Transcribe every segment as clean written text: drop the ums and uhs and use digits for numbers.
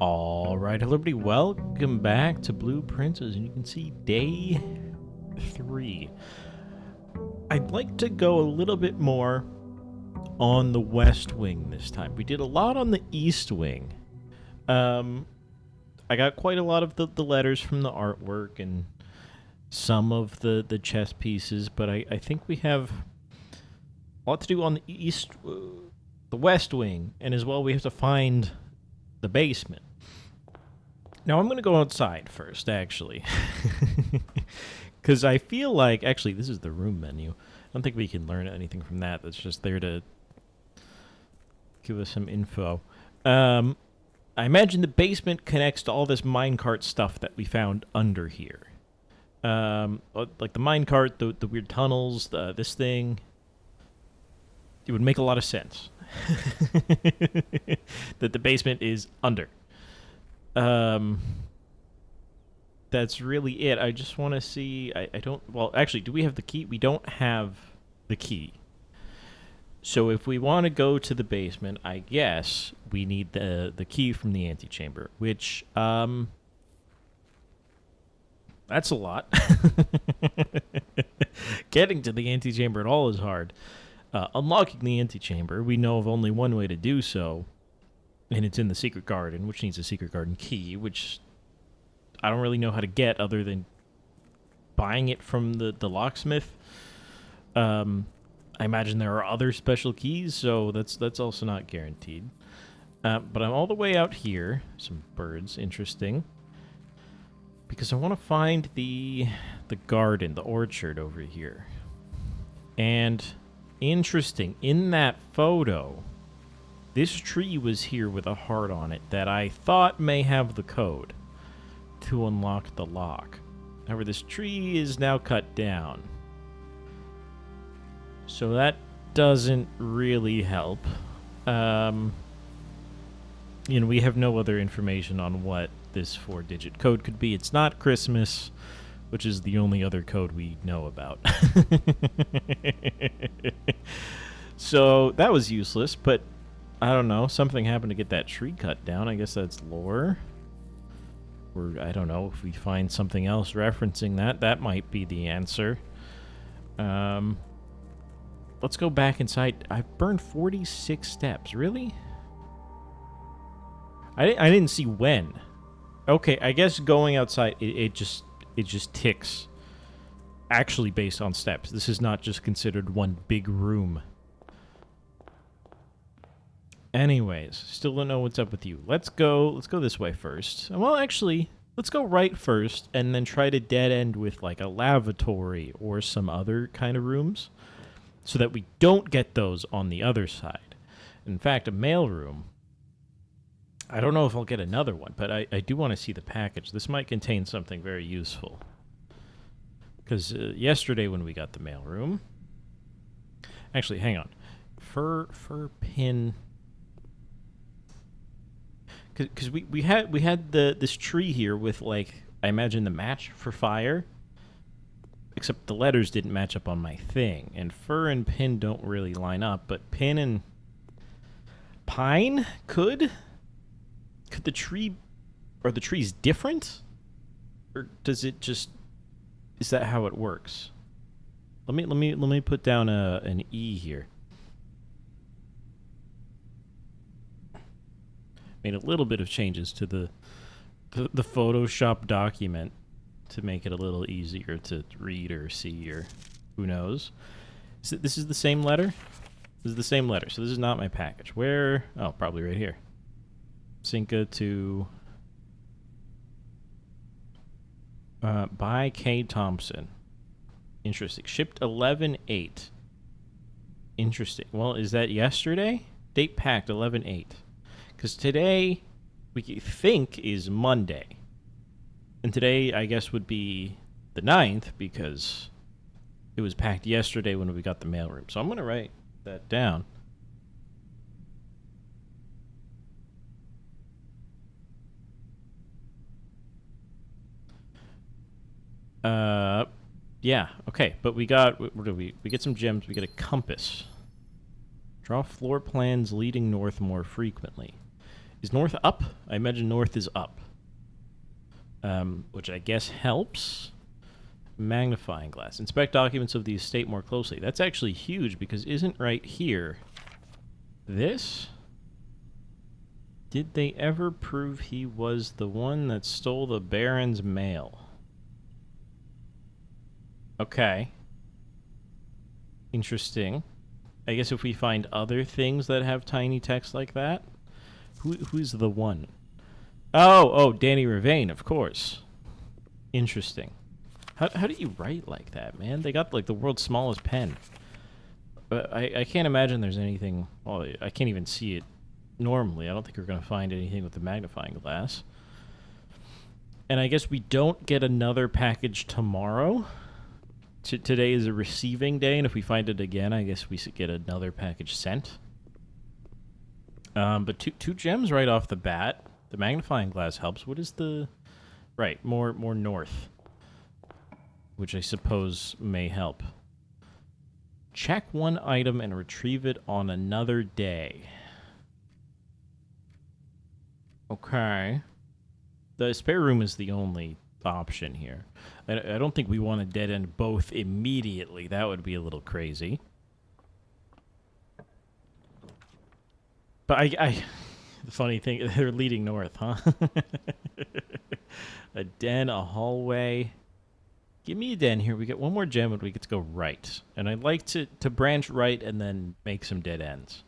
Alright, hello everybody, welcome back to Blueprints. As you can see, day 3. I'd like to go a little bit more on the west wing this time. We did a lot on the east wing. I got quite a lot of the letters from the artwork and some of the chess pieces, but I think we have a lot to do on the west wing, and as well we have to find the basement. Now I'm going to go outside first, actually, because I feel like, actually, this is the room menu. I don't think we can learn anything from that. That's just there to give us some info. I imagine the basement connects to all this minecart stuff that we found under here. Like the minecart, the weird tunnels, this thing. It would make a lot of sense that the basement is under. That's really it. I just want to see. I don't. Well, actually, do we have the key? We don't have the key. So if we want to go to the basement, I guess we need the key from the antechamber, which that's a lot. Getting to the antechamber at all is hard. Unlocking the antechamber, we know of only one way to do so, and it's in the secret garden, which needs a secret garden key, which I don't really know how to get other than buying it from the locksmith. I imagine there are other special keys, so that's also not guaranteed. But I'm all the way out here. Some birds, interesting. Because I want to find the garden, the orchard over here. And interesting, in that photo, this tree was here with a heart on it that I thought may have the code to unlock the lock. However, this tree is now cut down, so that doesn't really help. We have no other information on what this 4-digit code could be. It's not Christmas, which is the only other code we know about. So that was useless, but I don't know. Something happened to get that tree cut down. I guess that's lore. Or I don't know, if we find something else referencing that might be the answer. Let's go back inside. I've burned 46 steps. Really? I didn't see when. Okay, I guess going outside, it just ticks. Actually based on steps. This is not just considered one big room. Anyways, still don't know what's up with you. Let's go this way first. Well, actually, let's go right first and then try to dead end with like a lavatory or some other kind of rooms so that we don't get those on the other side. In fact, a mail room. I don't know if I'll get another one, but I do want to see the package. This might contain something very useful. Because yesterday when we got the mail room... Actually, hang on. Fur pin... Because we had this tree here with, like, I imagine the match for fire. Except the letters didn't match up on my thing. And fir and pin don't really line up, but pin and pine could? Could the tree... Are the trees different? Or does it just... Is that how it works? Let me put down an E here. Made a little bit of changes to the Photoshop document to make it a little easier to read or see, or who knows. This is the same letter? This is the same letter, so this is not my package. Where? Oh, probably right here. Cinca to... by K. Thompson. Interesting. Shipped 11/8. Interesting. Well, is that yesterday? Date packed 11/8. Because today, we think, is Monday. And today, I guess, would be the 9th, because it was packed yesterday when we got the mailroom. So I'm going to write that down. Yeah, okay. But we got, what do we get some gems. We get a compass. Draw floor plans leading north more frequently. Is north up? I imagine north is up. Which I guess helps. Magnifying glass. Inspect documents of the estate more closely. That's actually huge because isn't right here this? Did they ever prove he was the one that stole the Baron's mail? Okay. Interesting. I guess if we find other things that have tiny text like that. Who's the one? Oh, Danny Ravane, of course. Interesting. How do you write like that, man? They got, like, the world's smallest pen. But I can't imagine there's anything... Well, I can't even see it normally. I don't think we're going to find anything with the magnifying glass. And I guess we don't get another package tomorrow. Today is a receiving day, and if we find it again, I guess we should get another package sent. But two gems right off the bat. The magnifying glass helps. What is the... Right, more north. Which I suppose may help. Check one item and retrieve it on another day. Okay. The spare room is the only option here. I don't think we want to dead end both immediately. That would be a little crazy. But the funny thing, they're leading north, huh? A den, a hallway. Give me a den here. We get one more gem and we get to go right. And I'd like to branch right and then make some dead ends.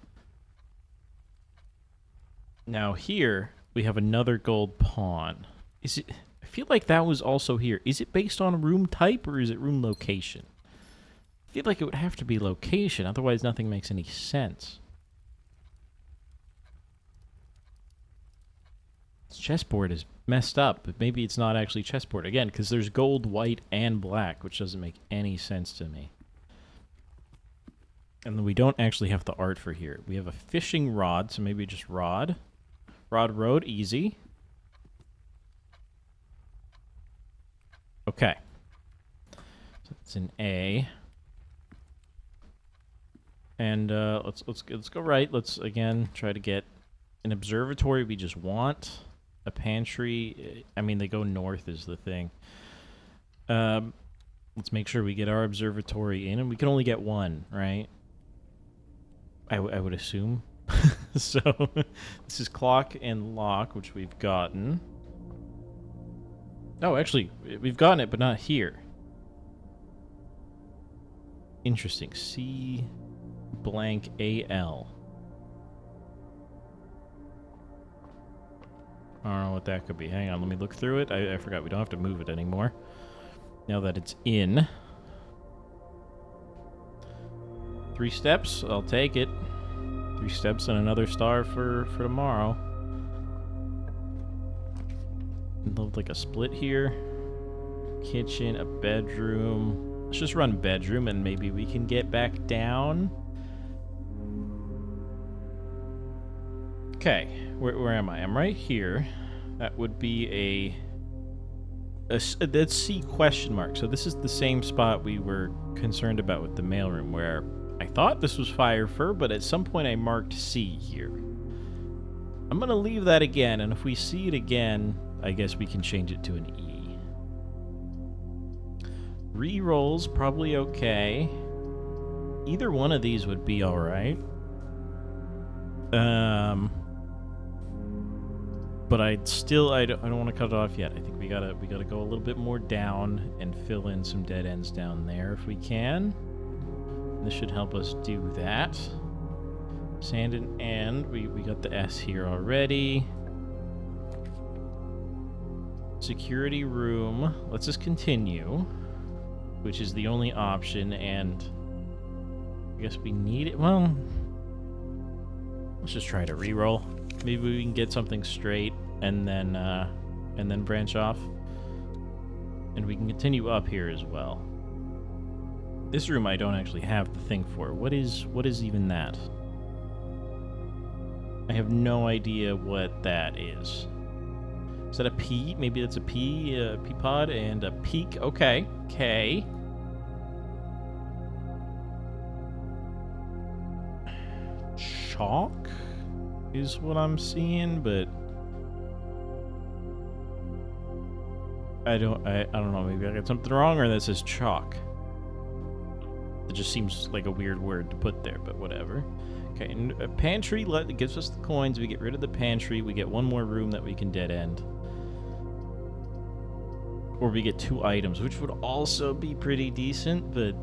Now here, we have another gold pawn. Is it... I feel like that was also here. Is it based on room type or is it room location? I feel like it would have to be location, otherwise nothing makes any sense. This chessboard is messed up, but maybe it's not actually chessboard. Again, because there's gold, white, and black, which doesn't make any sense to me. And then we don't actually have the art for here. We have a fishing rod, so maybe just rod. Rod, road, easy. Okay. So it's an A. And let's go right. Let's again try to get an observatory we just want. A pantry. I mean, they go north is the thing. Let's make sure we get our observatory in, and we can only get one, right? I would assume. So this is clock and lock, which we've gotten. Oh, actually, we've gotten it, but not here. Interesting. C blank AL. I don't know what that could be. Hang on, let me look through it. I forgot we don't have to move it anymore. Now that it's in. 3 steps, I'll take it. 3 steps and another star for tomorrow. Look like a split here. Kitchen, a bedroom. Let's just run bedroom and maybe we can get back down. Okay, where am I? I'm right here. That would be that's C question mark. So this is the same spot we were concerned about with the mailroom, where I thought this was fire fur, but at some point I marked C here. I'm gonna leave that again, and if we see it again, I guess we can change it to an E. Rerolls, probably okay. Either one of these would be alright. But I don't want to cut it off yet. I think we gotta go a little bit more down and fill in some dead ends down there if we can. This should help us do that. Sand and end. We got the S here already. Security room. Let's just continue, which is the only option, and I guess we need it. Well, let's just try to reroll. Maybe we can get something straight and then branch off. And we can continue up here as well. This room I don't actually have the thing for. What is even that? I have no idea what that is. Is that a P? Maybe that's a P, P pod, and a peak. Okay. K. Chalk? is what I'm seeing, but I don't know, maybe I got something wrong, or this is chalk. It just seems like a weird word to put there, but whatever. Okay, and a pantry gives us the coins. We get rid of the pantry. We get one more room that we can dead end. Or we get 2 items, which would also be pretty decent, but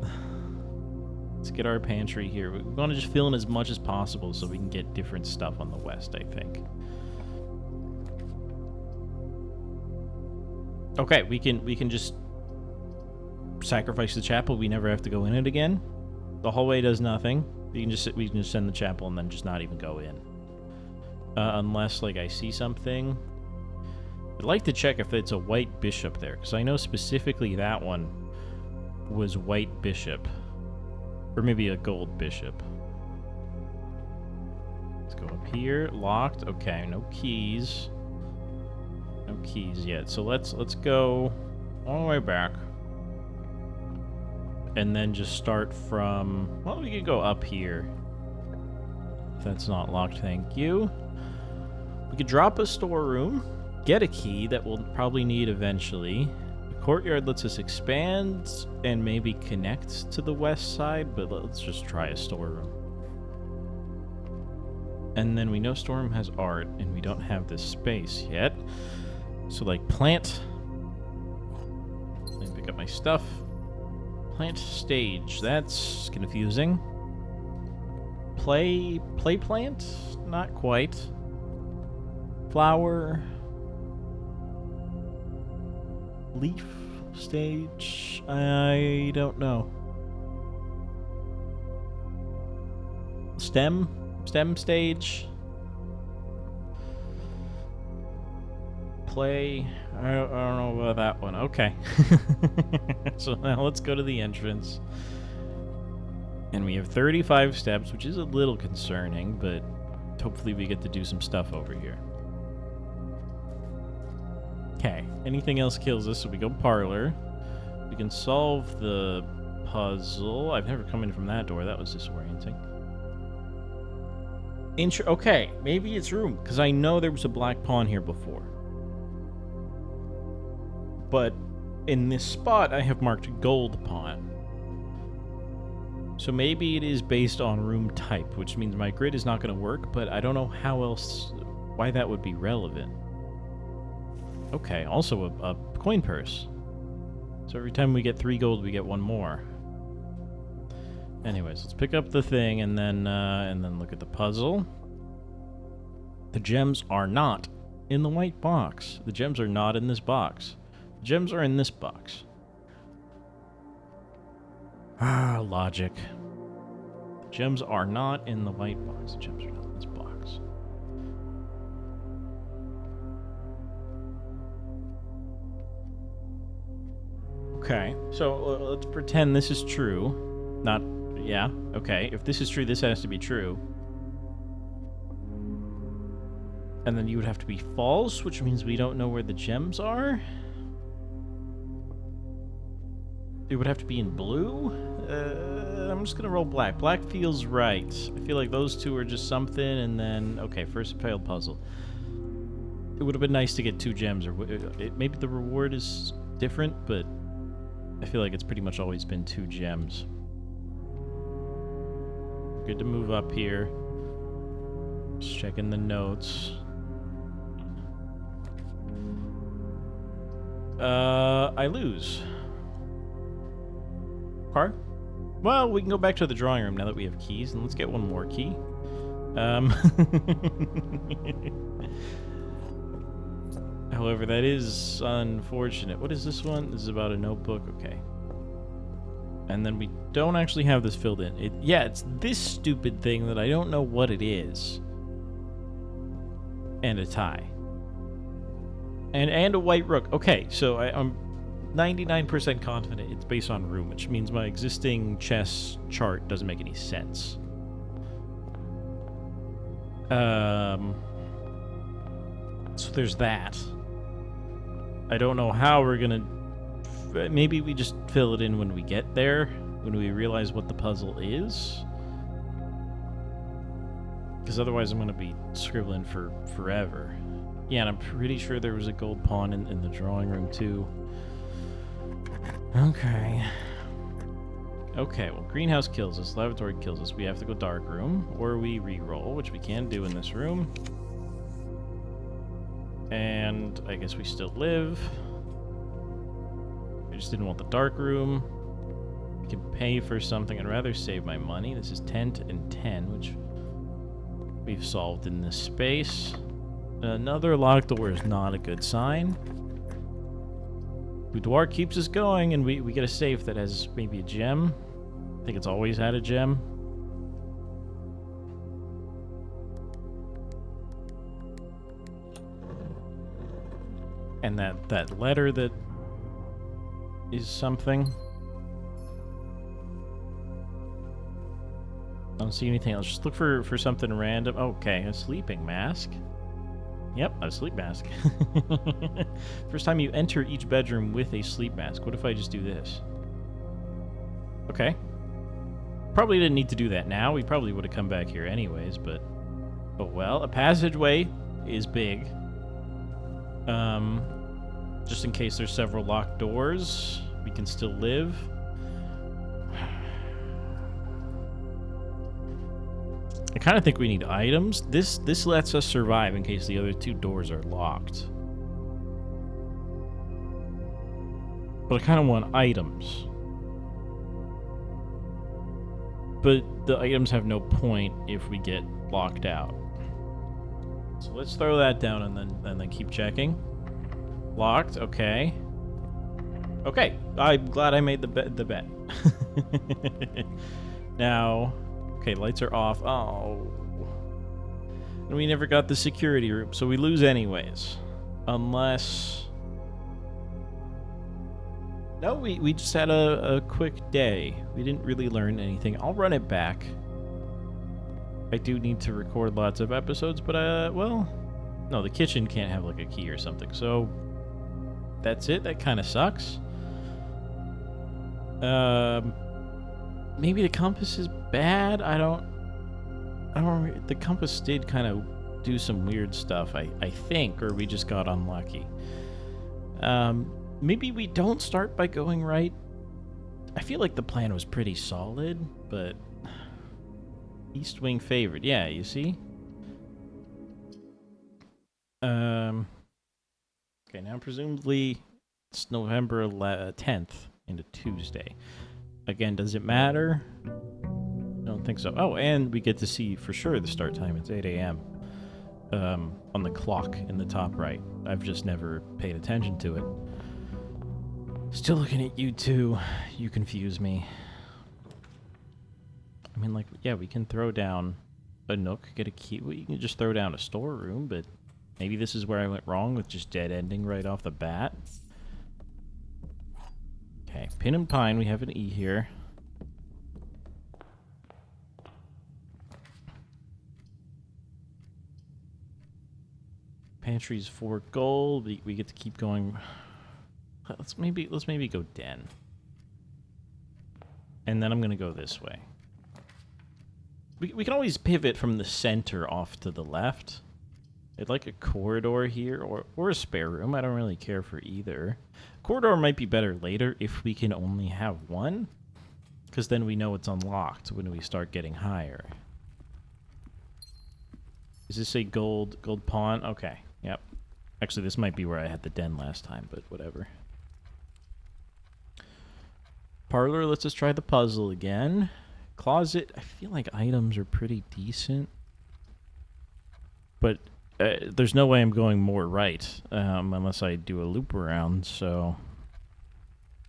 let's get our pantry here. We want to just fill in as much as possible so we can get different stuff on the west, I think. Okay, we can just sacrifice the chapel. We never have to go in it again. The hallway does nothing. We can just send the chapel and then just not even go in. Unless, like, I see something. I'd like to check if it's a white bishop there, because I know specifically that one was white bishop. Or maybe a gold bishop. Let's go up here. Locked. Okay, no keys. No keys yet. So let's go all the way back. And then just start from... Well, we could go up here. If that's not locked, thank you. We could drop a storeroom. Get a key that we'll probably need eventually. The courtyard lets us expand and maybe connect to the west side, but let's just try a storeroom. And then we know storeroom has art, and we don't have this space yet. So, like, plant. Let me pick up my stuff. Plant stage. That's confusing. Play plant? Not quite. Flower. Leaf stage? I don't know. Stem stage? Play. I don't know about that one. Okay. So now let's go to the entrance. And we have 35 steps, which is a little concerning, but hopefully we get to do some stuff over here. Okay. Anything else kills us, so we go parlor. We can solve the puzzle. I've never come in from that door. That was disorienting. Okay, maybe it's room, because I know there was a black pawn here before. But in this spot, I have marked gold pawn. So maybe it is based on room type, which means my grid is not going to work, but I don't know why that would be relevant. Okay, also a coin purse. So every time we get 3 gold, we get 1 more. Anyways, let's pick up the thing and then look at the puzzle. The gems are not in the white box. The gems are not in this box. The gems are in this box. Ah, logic. The gems are not in the white box. The gems are not in this box. Okay, so let's pretend this is true. Not, yeah, okay. If this is true, this has to be true. And then you would have to be false, which means we don't know where the gems are. It would have to be in blue? I'm just gonna roll black. Black feels right. I feel like those two are just something, and then... Okay, first failed puzzle. It would have been nice to get 2 gems, or maybe the reward is different, but I feel like it's pretty much always been 2 gems. Good to move up here. Just checking the notes. I lose. Okay. Well, we can go back to the drawing room now that we have keys, and let's get 1 more key. However, that is unfortunate. What is this one? This is about a notebook. Okay. And then we don't actually have this filled in. Yeah, it's this stupid thing that I don't know what it is. And a tie. And a white rook. Okay, so I'm 99% confident it's based on room, which means my existing chess chart doesn't make any sense. So there's that. I don't know how we're gonna... Maybe we just fill it in when we get there, when we realize what the puzzle is. Because otherwise I'm going to be scribbling for forever. Yeah, and I'm pretty sure there was a gold pawn in the drawing room, too. Okay. Okay, well, greenhouse kills us, lavatory kills us. We have to go dark room, or we re-roll, which we can do in this room. And I guess we still live. I just didn't want the dark room. We can pay for something. I'd rather save my money. This is 10 and 10, which we've solved in this space. Another locked door is not a good sign. Boudoir keeps us going, and we get a safe that has maybe a gem. I think it's always had a gem. And that letter that is something. I don't see anything else. Just look for something random. Okay, a sleeping mask. Yep, a sleep mask. First time you enter each bedroom with a sleep mask. What if I just do this? Okay. Probably didn't need to do that now. We probably would have come back here anyways, but... Oh well. A passageway is big. Just in case there's several locked doors, we can still live. I kind of think we need items. This lets us survive in case the other two doors are locked. But I kind of want items. But the items have no point if we get locked out. So let's throw that down and then keep checking. Locked, okay. Okay, I'm glad I made the bet. Now... Okay, lights are off. Oh. And we never got the security room, so we lose anyways. Unless... No, we just had a quick day. We didn't really learn anything. I'll run it back. I do need to record lots of episodes, but, well... No, the kitchen can't have, like, a key or something, so... That's it. That kind of sucks. Maybe the compass is bad. I don't. The compass did kind of do some weird stuff. I think, or we just got unlucky. Maybe we don't start by going right. I feel like the plan was pretty solid, but East Wing favored. Yeah, you see. Okay, now presumably it's November 10th into Tuesday. Again, does it matter? I don't think so. Oh, and we get to see for sure the start time. It's 8 a.m. On the clock in the top right. I've just never paid attention to it. Still looking at you two. You confuse me. I mean, like, yeah, we can throw down a nook, get a key. Well, you can just throw down a storeroom, but maybe this is where I went wrong with just dead ending right off the bat. Okay, Pin and Pine, we have an E here. Pantry's 4 gold. We get to keep going. Let's maybe go Den. And then I'm gonna go this way. We can always pivot from the center off to the left. I'd like a corridor here, or a spare room. I don't really care for either. Corridor might be better later if we can only have one, because then we know it's unlocked when we start getting higher. Is this a gold pawn? Okay, yep. Actually, this might be where I had the den last time, but whatever. Parlor lets us try the puzzle again. Closet, I feel like items are pretty decent, but there's no way I'm going more right unless I do a loop around, so...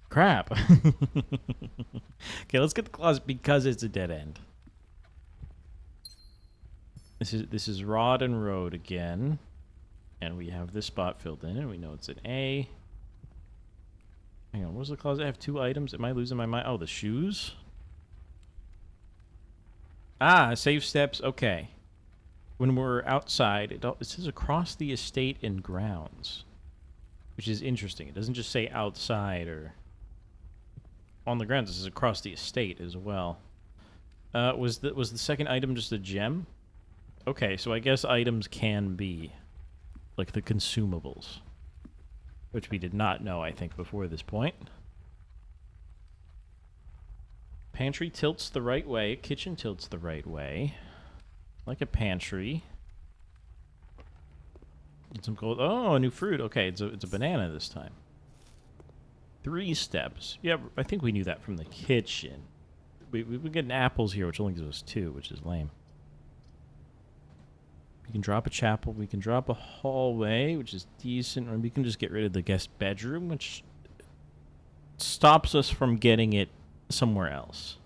Crap! Okay, let's get the closet because it's a dead end. This is Rod and Road again. And we have this spot filled in, and we know it's an A. Hang on, what was the closet? I have 2 items. Am I losing my mind? Oh, the shoes? Ah, safe steps. Okay. When we're outside, it says across the estate and grounds, which is interesting. It doesn't just say outside or on the grounds. It says across the estate as well. Was the second item just a gem? Okay, so I guess items can be like the consumables, which we did not know, I think, before this point. Pantry tilts the right way. Kitchen tilts the right way. Like a pantry. Get some gold. Oh, a new fruit. Okay, it's a banana this time. 3 steps. Yeah, I think we knew that from the kitchen. We've been getting apples here, which only gives us 2, which is lame. We can drop a chapel. We can drop a hallway, which is decent. Or we can just get rid of the guest bedroom, which stops us from getting it somewhere else.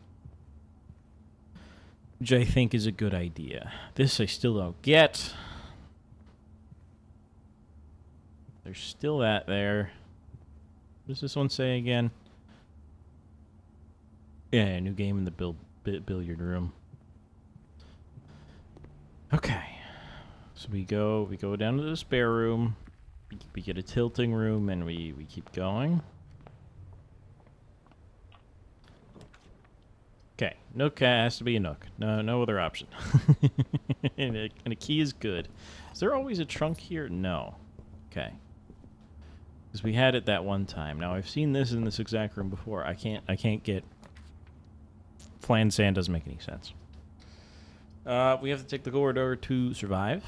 Which I think is a good idea. This I still don't get. There's still that there. What does this one say again? Yeah, new game in the billiard room. Okay. So we go down to the spare room. We get a tilting room, and we keep going. Okay, Nook has to be a Nook. No other option. and a key is good. Is there always a trunk here? No. Okay. Because we had it that one time. Now I've seen this in this exact room before. I can't get. Flan sand doesn't make any sense. We have to take the corridor to survive.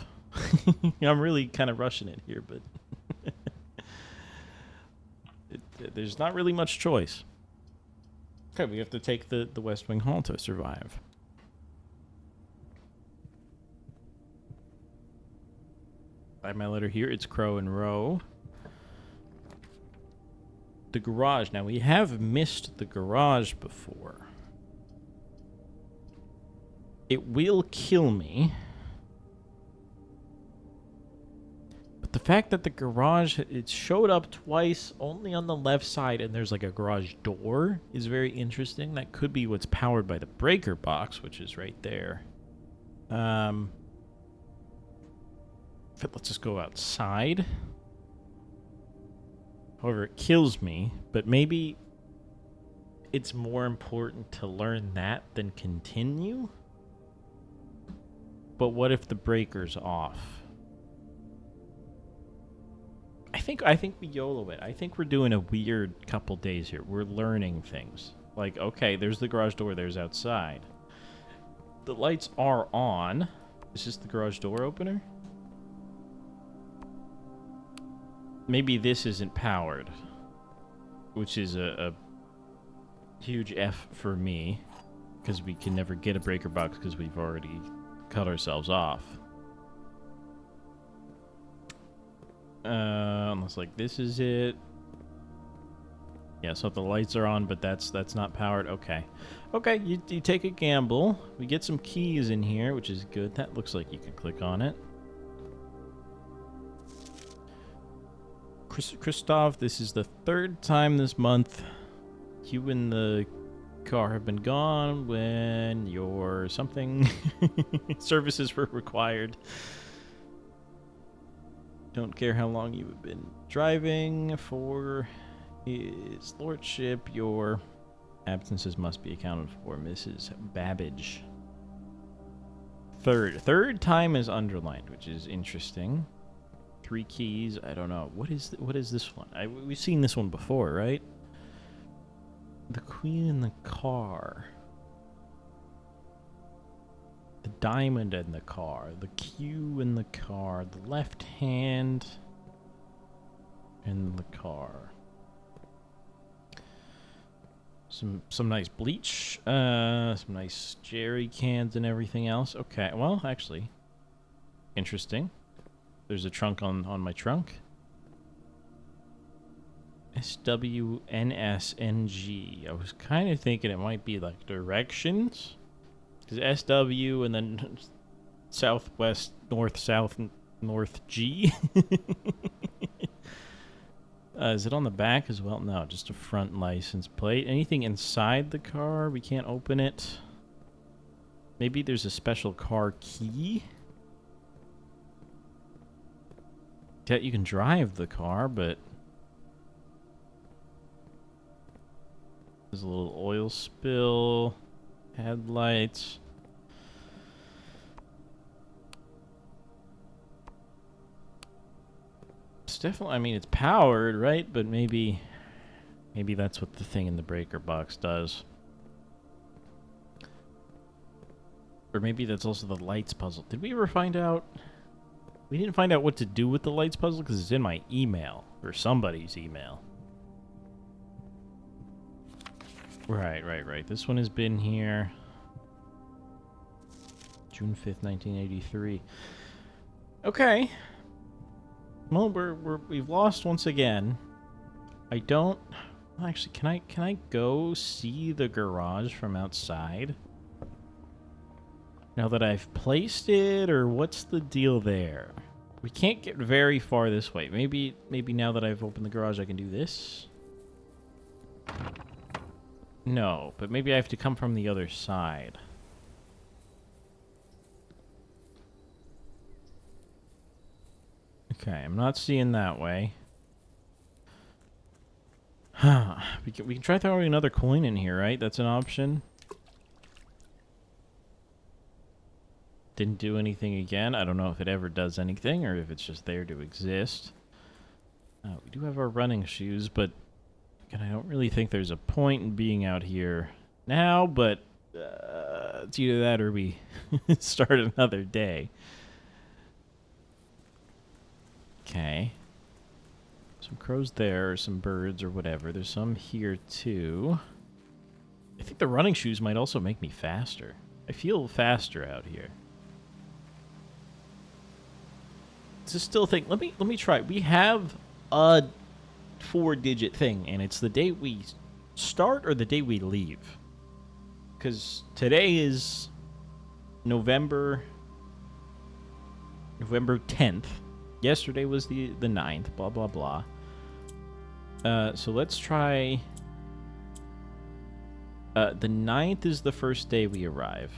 I'm really kind of rushing it here, but there's not really much choice. Okay, we have to take the West Wing Hall to survive. I have my letter here. It's Crow and Row. The garage. Now, we have missed the garage before. It will kill me. But the fact that the garage, it showed up twice only on the left side and there's like a garage door is very interesting. That could be what's powered by the breaker box, which is right there. Let's just go outside. However, it kills me, but maybe it's more important to learn that than continue. But what if the breaker's off? I think we YOLO it. I think we're doing a weird couple days here. We're learning things. Like, okay, there's the garage door, there's outside. The lights are on. Is this the garage door opener? Maybe this isn't powered, which is a huge F for me, because we can never get a breaker box because we've already cut ourselves off. Unless like this is it. Yeah, so the lights are on, but that's not powered. Okay. Okay, you take a gamble. We get some keys in here, which is good. That looks like you can click on it. Christoph, this is the 3rd time this month you and the car have been gone when your something services were required. Don't care how long you have been driving for his lordship. Your absences must be accounted for. Mrs. Babbage. Third time is underlined, which is interesting. 3 keys. I don't know. What is this one? We've seen this one before, right? The queen in the car. The diamond in the car. The Q in the car. The left hand in the car. Some nice bleach. Some nice jerry cans and everything else. Okay, well, actually, interesting. There's a trunk on my trunk. SWNSNG. I was kind of thinking it might be like directions. Because SW and then southwest, north, south, north G. Is it on the back as well? No, just a front license plate. Anything inside the car? We can't open it. Maybe there's a special car key? Yeah, you can drive the car, but there's a little oil spill, headlights. definitely, I mean, it's powered, right? But maybe that's what the thing in the breaker box does. Or maybe that's also the lights puzzle. Did we ever find out? We didn't find out what to do with the lights puzzle because it's in my email. Or somebody's email. Right. This one has been here. June 5th, 1983. Okay. Well, we've lost once again. I don't... Well, actually, can I go see the garage from outside? Now that I've placed it, or what's the deal there? We can't get very far this way. Maybe now that I've opened the garage, I can do this? No, but maybe I have to come from the other side. Okay, I'm not seeing that way. we can try throwing another coin in here, right? That's an option. Didn't do anything again. I don't know if it ever does anything or if it's just there to exist. We do have our running shoes, but again, I don't really think there's a point in being out here now, but it's either that or we start another day. Okay. Some crows there, or some birds, or whatever. There's some here, too. I think the running shoes might also make me faster. I feel faster out here. Just still think, let me try. We have a 4-digit thing, and it's the day we start or the day we leave. Because today is November 10th. Yesterday was the 9th, blah, blah, blah. So let's try... the 9th is the first day we arrive.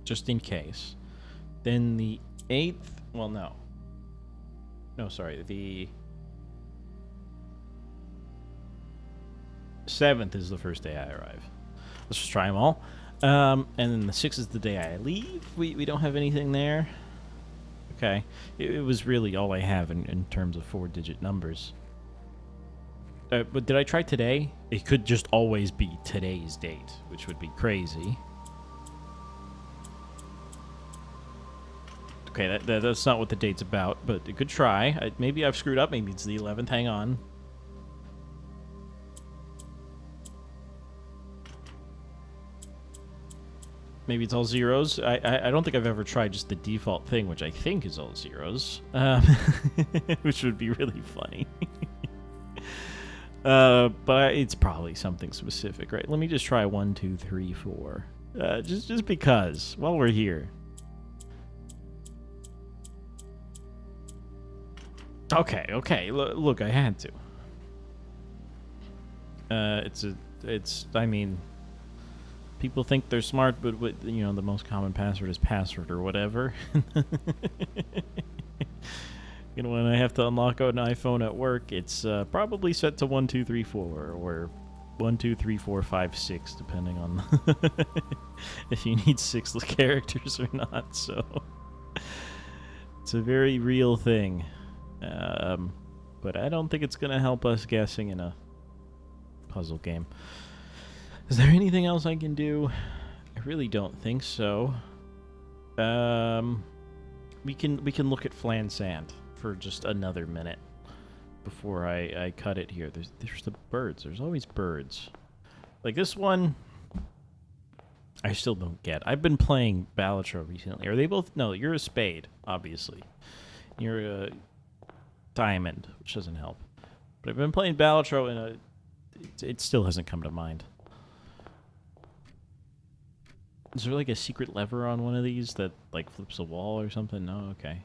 Just in case. Then the 8th... Well, no. No, sorry. The 7th is the first day I arrive. Let's just try them all. And then the 6th is the day I leave. We don't have anything there. Okay. It was really all I have in terms of 4-digit numbers. But did I try today? It could just always be today's date, which would be crazy. Okay, that's not what the date's about, but it could try. Maybe I've screwed up. Maybe it's the 11th. Hang on. Maybe it's all zeros. I don't think I've ever tried just the default thing, which I think is all zeros. Which would be really funny. But it's probably something specific, right? Let me just try 1, 2, 3, 4. Just because, while we're here. Okay. Look, I had to. I mean, people think they're smart, but the most common password is password or whatever. When I have to unlock an iPhone at work, it's probably set to 1, 2, 3, 4, or 1, 2, 3, 4, 5, 6, depending on if you need 6 characters or not. So it's a very real thing. But I don't think it's going to help us guessing in a puzzle game. Is there anything else I can do? I really don't think so. We can look at Flan Sand for just another minute before I cut it here. There's the birds. There's always birds. Like this one, I still don't get. I've been playing Balatro recently. Are they both? No, you're a spade, obviously. You're a diamond, which doesn't help. But I've been playing Balatro, and it still hasn't come to mind. Is there like a secret lever on one of these that like flips a wall or something? No, okay.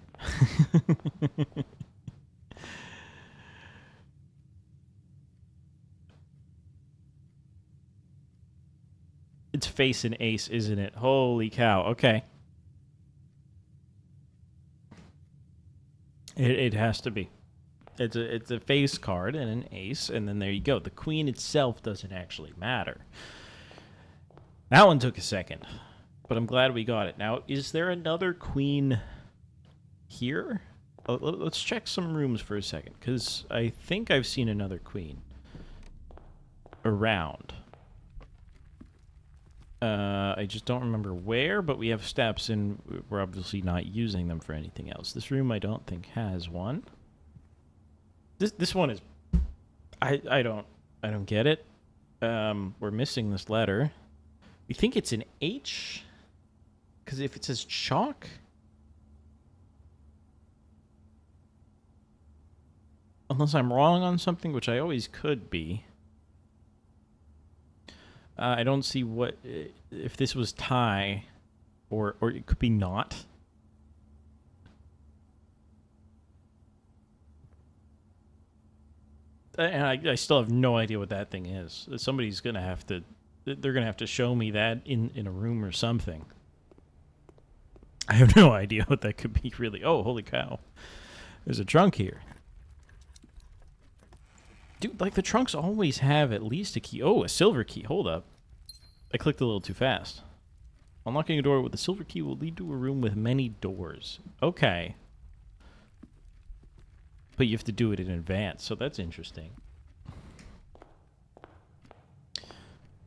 It's face and ace, isn't it? Holy cow. Okay. It has to be. It's a face card and an ace, and then there you go. The queen itself doesn't actually matter. That one took a second, but I'm glad we got it. Now, is there another queen here? Let's check some rooms for a second, because I think I've seen another queen around. I just don't remember where, but we have steps, and we're obviously not using them for anything else. This room I don't think has one. This one is... I don't get it. We're missing this letter. We think it's an H? Because if it says chalk... Unless I'm wrong on something, which I always could be. I don't see what... If this was Thai, or it could be not. And I still have no idea what that thing is. Somebody's going to have to... They're going to have to show me that in a room or something. I have no idea what that could be, really. Oh, holy cow. There's a trunk here. Dude, like, the trunks always have at least a key. Oh, a silver key. Hold up. I clicked a little too fast. Unlocking a door with a silver key will lead to a room with many doors. Okay. But you have to do it in advance, so that's interesting.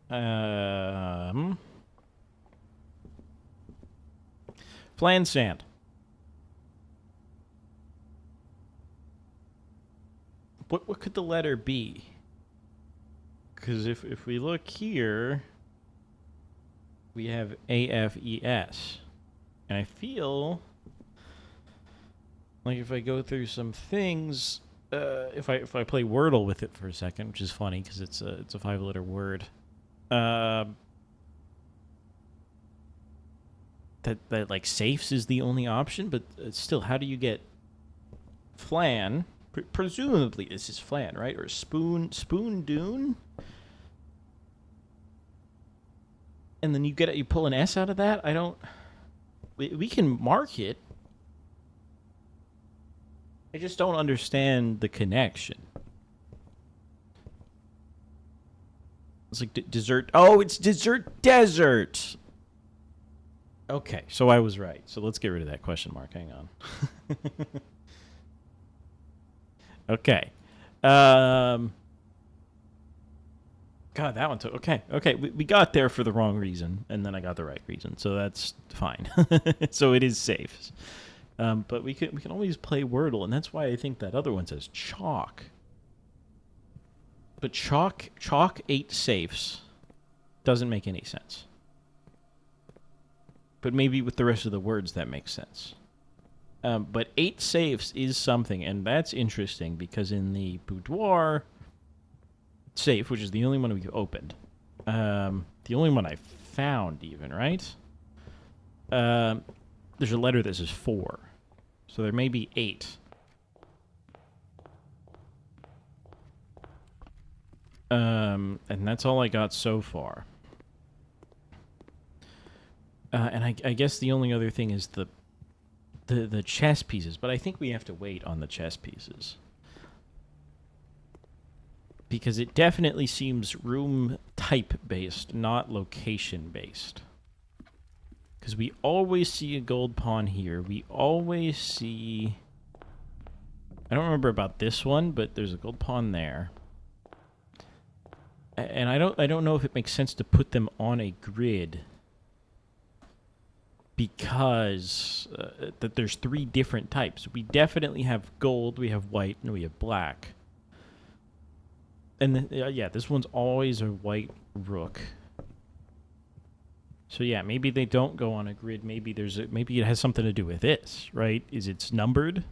Flan sand. What could the letter be? Because if we look here, we have AFES. And I feel like if I go through some things, if I play Wordle with it for a second, which is funny because it's a 5-letter word, that like safes is the only option, but still, how do you get flan? Presumably this is flan, right? Or spoon dune? And then you pull an S out of that? I don't... We can mark it. I just don't understand the connection. It's like dessert... Oh, it's dessert desert! Okay, so I was right. So let's get rid of that question mark. Hang on. Okay. God, that one took... Okay. We got there for the wrong reason, and then I got the right reason, so that's fine. So it is safe. But we can always play Wordle, and that's why I think that other one says chalk. But chalk 8 safes doesn't make any sense. But maybe with the rest of the words that makes sense. But 8 safes is something, and that's interesting because in the boudoir safe, which is the only one we've opened, the only one I found even, right? There's a letter that says 4. So there may be 8. And that's all I got so far. And I guess the only other thing is the chess pieces, but I think we have to wait on the chess pieces. Because it definitely seems room type based, not location based. Because we always see a gold pawn here. We always see... I don't remember about this one, but there's a gold pawn there. And I don't know if it makes sense to put them on a grid. Because that there's 3 different types. We definitely have gold, we have white, and we have black. And yeah, this one's always a white rook. So yeah, maybe they don't go on a grid. Maybe maybe it has something to do with this, right? Is it's numbered?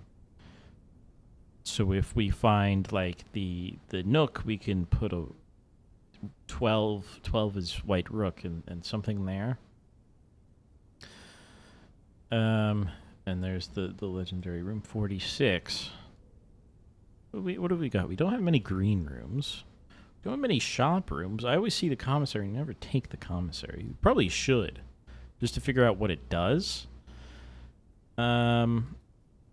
So if we find like the nook, we can put a 12 is white rook and something there. And there's the legendary room 46. What do we got? We don't have many green rooms. We don't have many shop rooms. I always see the commissary and never take the commissary. You probably should, just to figure out what it does. And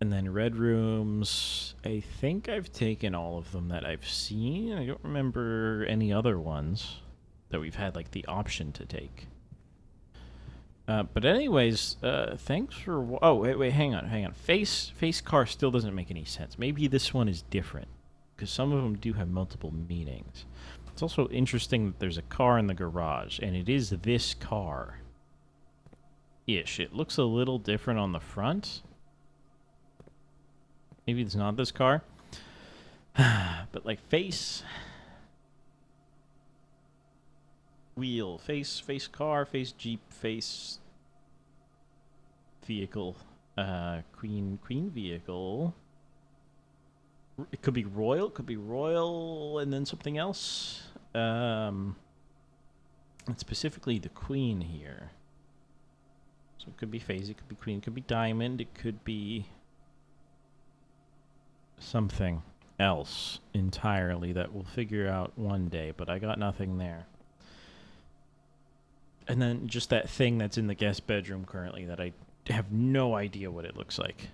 then red rooms. I think I've taken all of them that I've seen. I don't remember any other ones that we've had like the option to take. But anyways, thanks for... Oh, wait, hang on. Face car still doesn't make any sense. Maybe this one is different, because some of them do have multiple meanings. It's also interesting that there's a car in the garage, and it is this car. Ish. It looks a little different on the front. Maybe it's not this car. But like face... Wheel, face car, face Jeep, face vehicle, queen vehicle. It could be royal, and then something else. And specifically the queen here. So it could be phase, it could be queen, it could be diamond, it could be something else entirely that we'll figure out one day, but I got nothing there. And then just that thing that's in the guest bedroom currently that I have no idea what it looks like.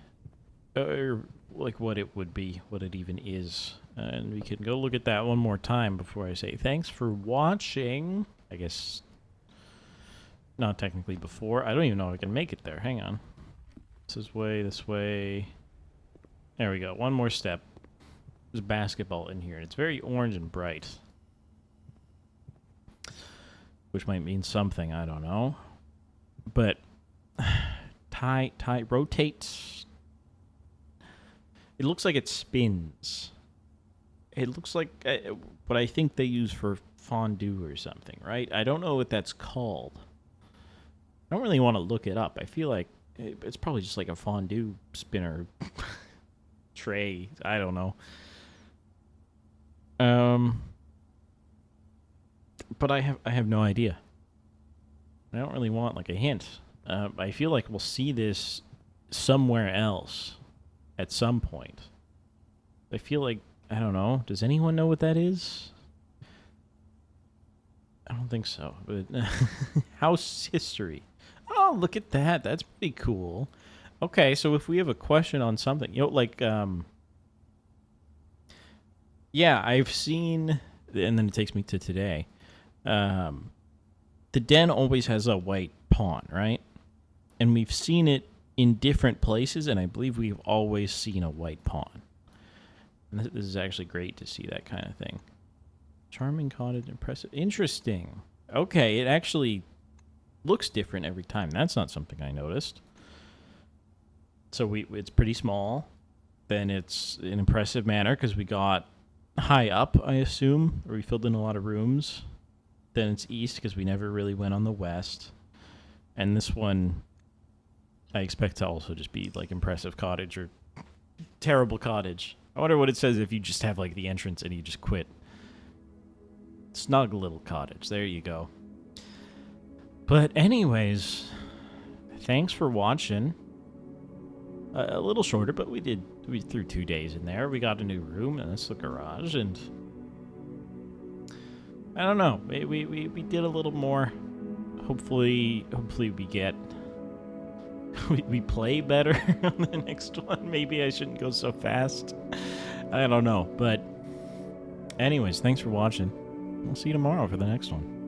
Or, like, what it would be, what it even is. And we can go look at that one more time before I say thanks for watching. I guess not technically before. I don't even know if I can make it there. Hang on. This way. There we go. One more step. There's basketball in here. It's very orange and bright. Which might mean something, I don't know. But tie rotates. It looks like it spins. It looks like what I think they use for fondue or something, right? I don't know what that's called. I don't really want to look it up. I feel like it's probably just like a fondue spinner tray. I don't know. But I have no idea. I don't really want like a hint. I feel like we'll see this somewhere else at some point. I feel like, I don't know. Does anyone know what that is? I don't think so. But house history. Oh, look at that. That's pretty cool. Okay, so if we have a question on something, like, yeah, I've seen, and then it takes me to today. The den always has a white pawn, right? And we've seen it in different places, and I believe we've always seen a white pawn. And this is actually great to see that kind of thing. Charming cottage, impressive. Interesting. Okay, it actually looks different every time. That's not something I noticed. So it's pretty small. Then it's an impressive manner because we got high up, I assume, or we filled in a lot of rooms. Then it's east because we never really went on the west. And this one, I expect to also just be like impressive cottage or terrible cottage. I wonder what it says if you just have like the entrance and you just quit. Snug little cottage. There you go. But anyways, thanks for watching. A little shorter, but we threw 2 days in there. We got a new room, and that's the garage, and I don't know. We did a little more. Hopefully we get we play better on the next one. Maybe I shouldn't go so fast. I don't know, but anyways, thanks for watching. We'll see you tomorrow for the next one.